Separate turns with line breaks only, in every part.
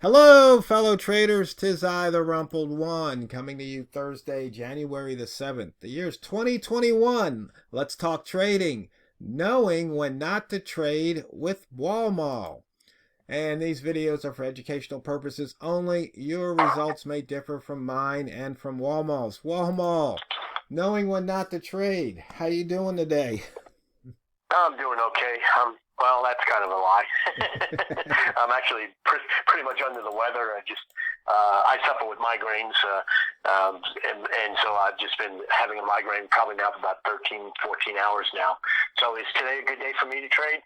Hello, fellow traders. 'Tis I, the Rumpled One, coming to you Thursday, January the 7th. The year's 2021. Let's talk trading. Knowing when not to trade with Walmal. And these videos are for educational purposes only. Your results may differ from mine and from Walmal's. Walmal, knowing when not to trade. How you doing today?
I'm doing okay. Well, that's kind of a lie. I'm actually pretty much under the weather. I suffer with migraines, and so I've just been having a migraine probably now for about 13, 14 hours now. So is today a good day for me to trade?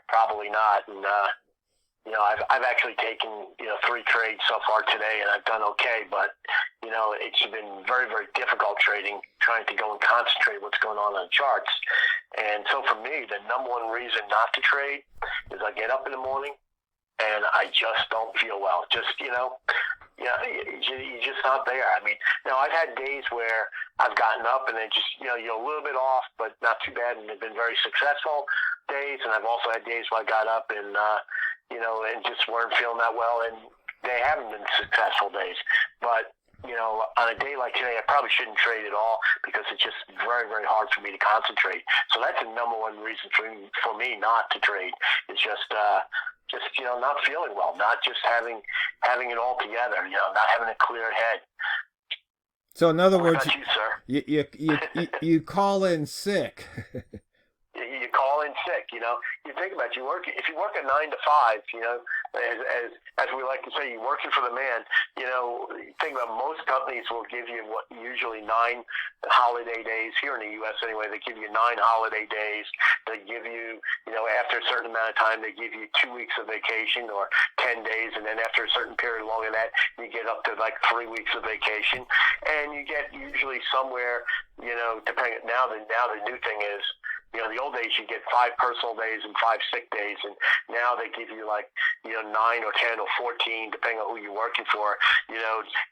Probably not. And I've actually taken 3 trades so far today, and I've done okay. But it's been very, very difficult trading, trying to go and concentrate what's going on the charts. And so for me, the number one reason not to trade is I get up in the morning and I just don't feel well. You're just not there. I mean, now I've had days where I've gotten up and then just, you're a little bit off, but not too bad, and they've been very successful days. And I've also had days where I got up and, and just weren't feeling that well, and they haven't been successful days. But, on a day like today, I probably shouldn't trade at all because it's just very, very hard for me to concentrate. So that's the number one reason for me not to trade. It's just not feeling well, not just having it all together, not having a clear head.
So in other words,
you, sir?
You call in sick.
You call in sick, You think about it, if you work a 9 to 5, as we like to say, you're working for the man. Think about most companies will give you usually 9 holiday days here in the U.S. anyway. They give you 9 holiday days. They give you, after a certain amount of time, they give you 2 weeks of vacation or 10 days, and then after a certain period longer than that, you get up to like 3 weeks of vacation, and you get usually somewhere, depending. Now the new thing is, the old days you get 5 personal days and 5 sick days, and now they give you 9 or 10 or 14, depending on who you're working for,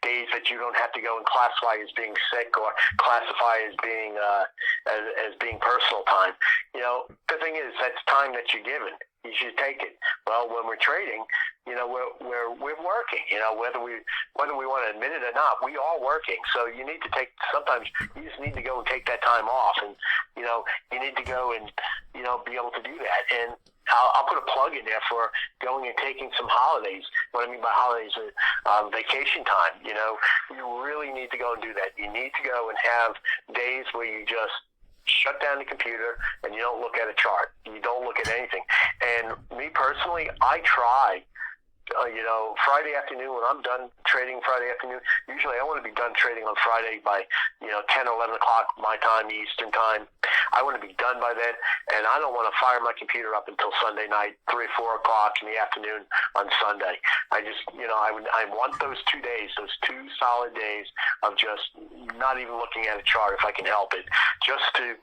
days that you don't have to go and classify as being sick or classify as being personal time. The thing is, that's time that you're given. You should take it. Well, when we're trading, we're working. Whether we want to admit it or not, we are working. So you need to sometimes you just need to go and take that time off, and you need to go and be able to do that. And I'll put a plug in there for going and taking some holidays. What I mean by holidays is vacation time. You really need to go and do that. You need to go and have days where you just shut down the computer and you don't look at a chart. You don't look at anything. And me personally, I try. Friday afternoon, when I'm done trading Friday afternoon, usually I want to be done trading on Friday by, 10 or 11 o'clock my time, Eastern time. I want to be done by then, and I don't want to fire my computer up until Sunday night, 3 or 4 o'clock in the afternoon on Sunday. I just, I want those 2 days, those 2 solid days of just not even looking at a chart if I can help it, just to,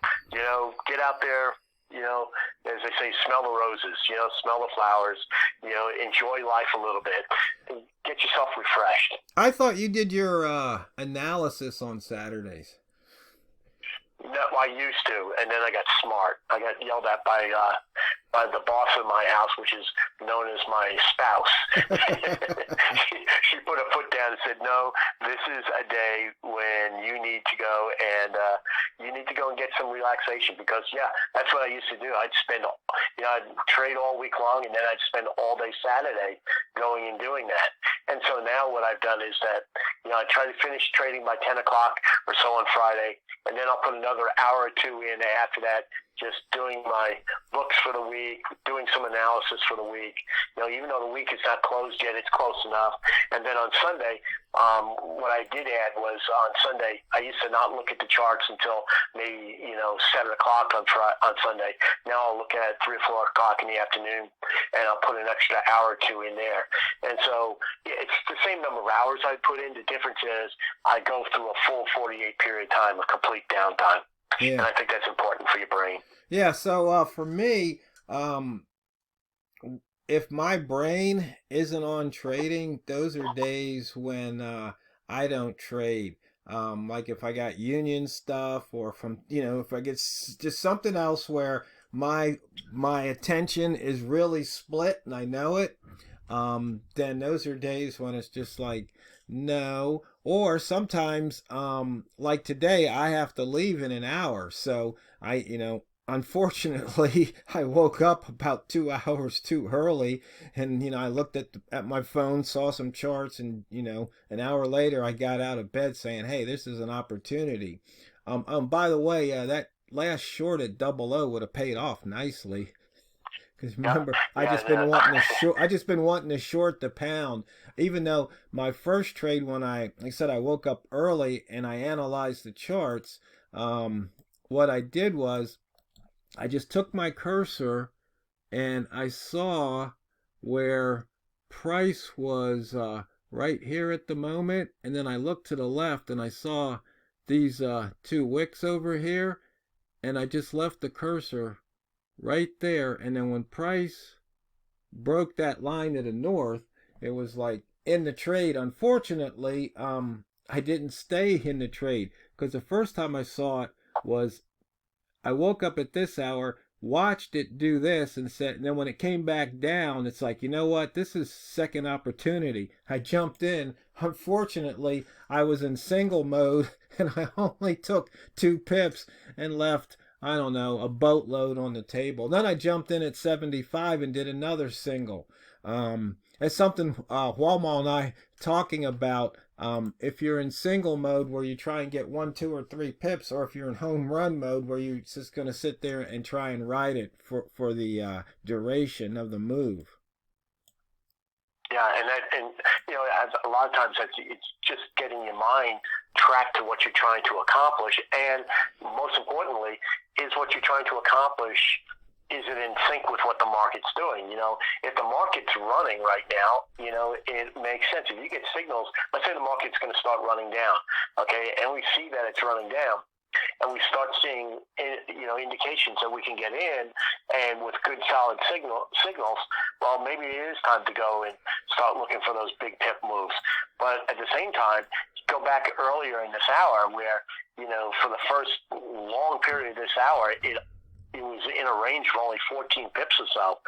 get out there, as they say, smell the roses, smell the flowers, enjoy life a little bit, and get yourself refreshed.
I thought you did your analysis on Saturdays.
No, I used to, and then I got smart. I got yelled at by the boss of my house, which is known as my spouse. She put her foot down and said, "No, this is a day when you need to go and get some relaxation." Because that's what I used to do. I'd trade all week long, and then I'd spend all day Saturday going and doing that. And so now what I've done is that I try to finish trading by 10 o'clock or so on Friday, and then I'll put another hour or 2 in after that, just doing my books for the week, doing some analysis for the week. Even though the week is not closed yet, it's close enough. And then on Sunday, what I did add was on Sunday, I used to not look at the charts until maybe 7 o'clock on Sunday. Now I'll look at it 3 or 4 o'clock in the afternoon, and I'll put an extra hour or 2 in there. And so it's the same number of hours I put in. The difference is I go through a full 48 period time of complete downtime. Yeah. And I think that's important for your brain.
Yeah, so for me, if my brain isn't on trading, those are days when I don't trade. Like if I got union stuff, or if I get just something else where my attention is really split and I know it, then those are days when it's just like, no. Or sometimes, like today, I have to leave in an hour. So unfortunately, I woke up about 2 hours too early, and I looked at my phone, saw some charts, and an hour later, I got out of bed saying, "Hey, this is an opportunity." By the way, that last short at double O would have paid off nicely. Because
Yeah,
remember,
yeah, no,
I just been wanting to short the pound, even though my first trade when like I said, I woke up early and I analyzed the charts. What I did was I just took my cursor and I saw where price was right here at the moment, and then I looked to the left and I saw these two wicks over here, and I just left the cursor right there, and then when price broke that line to the north, it was like in the trade. Unfortunately, I didn't stay in the trade because the first time I saw it was I woke up at this hour, watched it do this, and then when it came back down, it's like, you know what? This is second opportunity. I jumped in. Unfortunately, I was in single mode and I only took 2 pips and left, I don't know, a boatload on the table. Then I jumped in at 75 and did another single. It's something Walmal and I talking about. If you're in single mode where you try and get 1, 2, or 3 pips, or if you're in home run mode where you're just going to sit there and try and ride it for the duration of the move.
Yeah, and as a lot of times it's just getting your mind tracked to what you're trying to accomplish, and most importantly, is what you're trying to accomplish, is it in sync with what the market's doing? If the market's running right now, it makes sense. If you get signals, let's say the market's going to start running down, okay, and we see that it's running down, and we start seeing, indications that we can get in, and with good solid signals, well, maybe it is time to go and start looking for those big pip moves. But at the same time, go back earlier in this hour where, for the first long period of this hour, it was in a range of only 14 pips or so.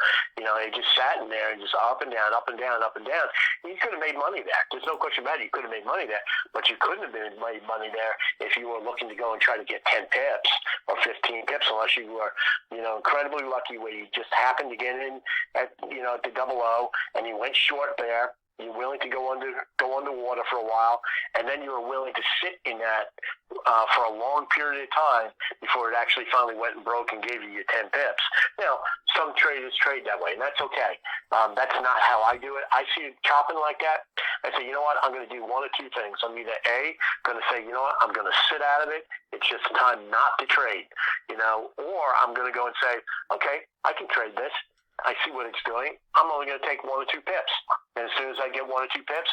It just sat in there and just up and down, up and down, up and down. You could have made money there. There's no question about it. You could have made money there, but you couldn't have made money there if you were looking to go and try to get 10 pips or 15 pips, unless you were, incredibly lucky where you just happened to get in at the double O and you went short there. You're willing to go underwater for a while, and then you were willing to sit in that for a long period of time before it actually finally went and broke and gave you your 10 pips. Now, some traders trade that way, and that's okay. That's not how I do it. I see it chopping like that. I say, you know what? I'm going to do one of two things. I'm either A, going to say, you know what? I'm going to sit out of it. It's just time not to trade, or I'm going to go and say, okay, I can trade this. I see what it's doing. I'm only going to take 1 or 2 pips. And as soon as I get 1 or 2 pips,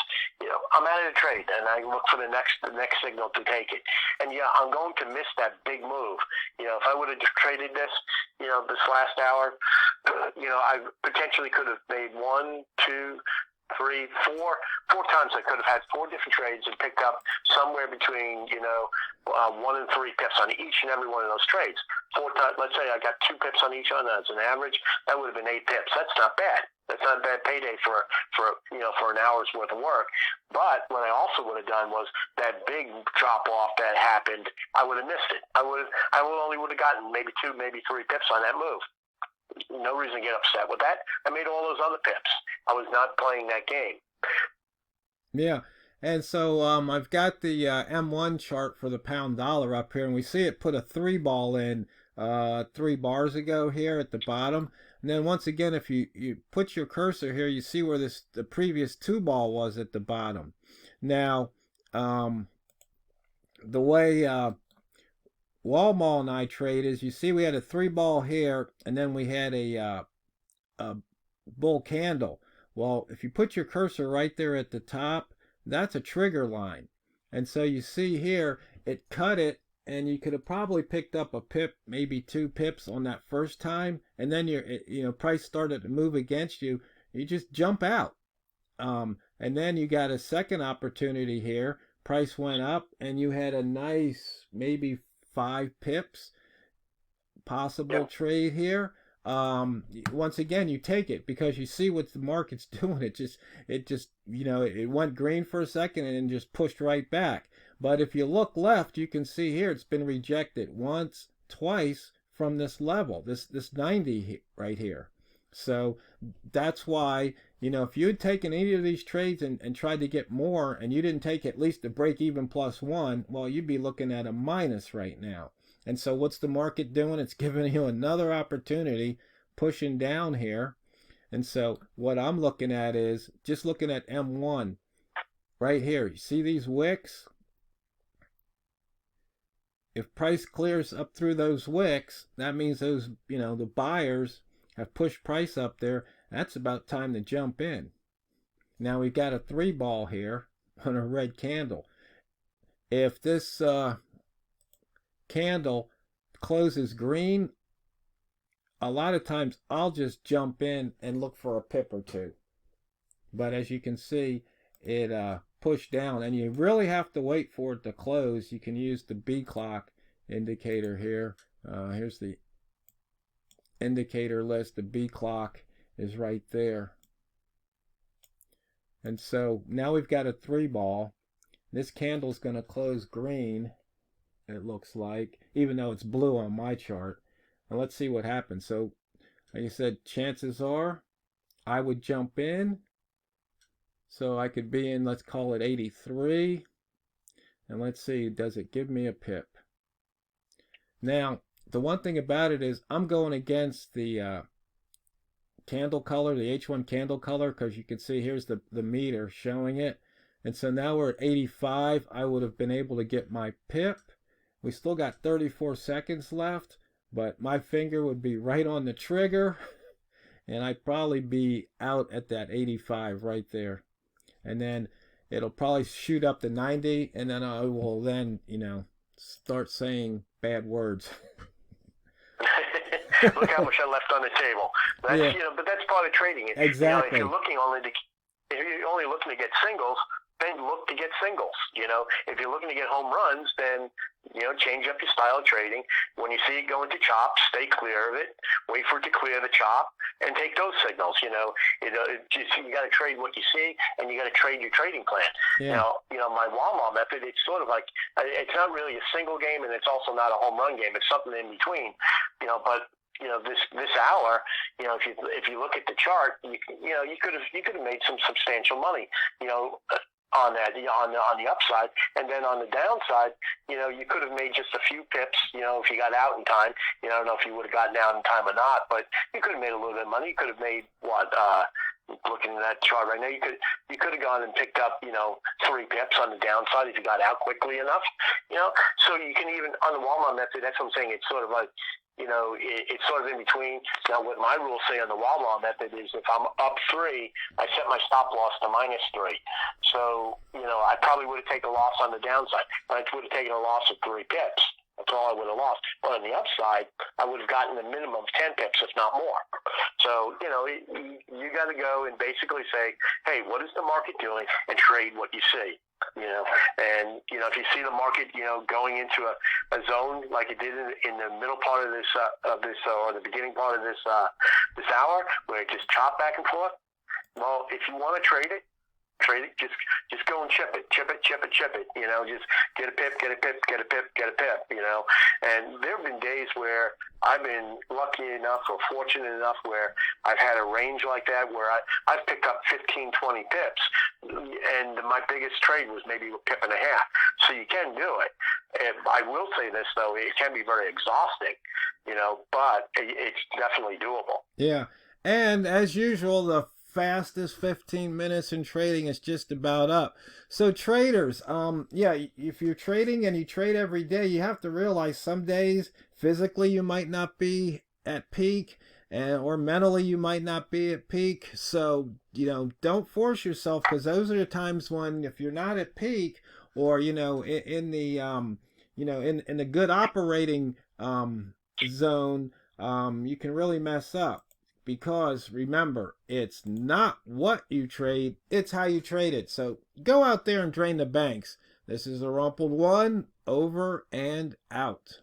I'm out of the trade, and I look for the next signal to take it. And I'm going to miss that big move. If I would have just traded this, this last hour, I potentially could have made 1, 2, 3, 4 times. I could have had 4 different trades and picked up somewhere between 1 and 3 pips on each and every one of those trades. 4 times. Let's say I got 2 pips on each one as an average. That would have been 8 pips. That's not bad. That's not a bad payday for an hour's worth of work. But what I also would have done was that big drop off that happened. I would have missed it. I only would have gotten maybe 2, maybe 3 pips on that move. No reason to get upset with that. I made all those other pips. I was not playing that game.
Yeah. And so I've got the M1 chart for the pound dollar up here, and we see it put a 3 ball in 3 bars ago here at the bottom. And then once again, if you put your cursor here, you see where the previous 2 ball was at the bottom. Now, the way Walmal and I trade is, you see we had a 3 ball here, and then we had a bull candle. Well, if you put your cursor right there at the top, that's a trigger line. And so you see here, it cut it, and you could have probably picked up a pip, maybe 2 pips on that first time, and then price started to move against you. You just jump out. And then you got a second opportunity here. Price went up, and you had a nice maybe 5 pips possible trade here. once again, you take it because you see what the market's doing. It just, it went green for a second and then just pushed right back. But if you look left, you can see here it's been rejected once, twice from this level, this 90 right here. So that's why, if you had taken any of these trades and tried to get more and you didn't take at least a break even plus one, well, you'd be looking at a minus right now. And so what's the market doing? It's giving you another opportunity, pushing down here. And so what I'm looking at is just looking at M1 right here. You see these wicks? If price clears up through those wicks, that means those, the buyers have pushed price up there. That's about time to jump in. Now we've got a 3-ball here on a red candle. If this candle closes green, a lot of times I'll just jump in and look for a pip or two. But as you can see, it pushed down, and you really have to wait for it to close. You can use the B clock indicator here. Here's the indicator list. The B clock is right there. And so now we've got a 3-ball. This candle's going to close green, it looks like, even though it's blue on my chart. And let's see what happens. So like I said, chances are I would jump in. So I could be in, let's call it 83. And let's see, does it give me a pip? Now, the one thing about it is I'm going against the candle color, the H1 candle color, because you can see here's the meter showing it. And so now we're at 85. I would have been able to get my pip. We still got 34 seconds left, but my finger would be right on the trigger, and I'd probably be out at that 85 right there. And then it'll probably shoot up to 90, and then I will then, start saying bad words.
Look how much I left on the table. That's,
Yeah.
But that's part of trading.
Exactly.
If you're only looking to get singles, then look to get singles. If you're looking to get home runs, then change up your style of trading. When you see it go into chop, stay clear of it. Wait for it to clear the chop and take those signals. You got to trade what you see, and you got to trade your trading plan.
Yeah.
My Walmal method, it's sort of like, it's not really a single game, and it's also not a home run game. It's something in between. But this hour, if you look at the chart, you could have made some substantial money, on that, on the upside, and then on the downside, you could have made just a few pips, if you got out in time. I don't know if you would have gotten out in time or not, but you could have made a little bit of money. You could have made looking at that chart right now, you could have gone and picked up 3 pips on the downside if you got out quickly enough. So you can even on the Walmal method. That's what I'm saying. It's sort of like, it's sort of in between. Now, what my rules say on the Walmal method is if I'm up 3, I set my stop loss to -3. So, I probably would have taken a loss on the downside. I would have taken a loss of 3 pips. That's all I would have lost. But on the upside, I would have gotten a minimum of 10 pips, if not more. So, you got to go and basically say, hey, what is the market doing, and trade what you see. And if you see the market, going into a zone like it did in the middle part of this or the beginning part of this hour, where it just chopped back and forth. Well, if you want to trade it. Just go and chip it. Just get a pip, get a pip, get a pip, get a pip. And there have been days where I've been lucky enough or fortunate enough where I've had a range like that where I've picked up 15, 20 pips, and my biggest trade was maybe a pip and a half. So you can do it. And I will say this though, it can be very exhausting, but it's definitely doable.
Yeah, and as usual, the fastest 15 minutes in trading is just about up. So traders, if you're trading and you trade every day, you have to realize some days physically you might not be at peak, or mentally you might not be at peak. So don't force yourself, because those are the times when, if you're not at peak, or in the good operating zone, you can really mess up. Because remember, it's not what you trade, it's how you trade it. So go out there and drain the banks. This is TheRumpledOne, over and out.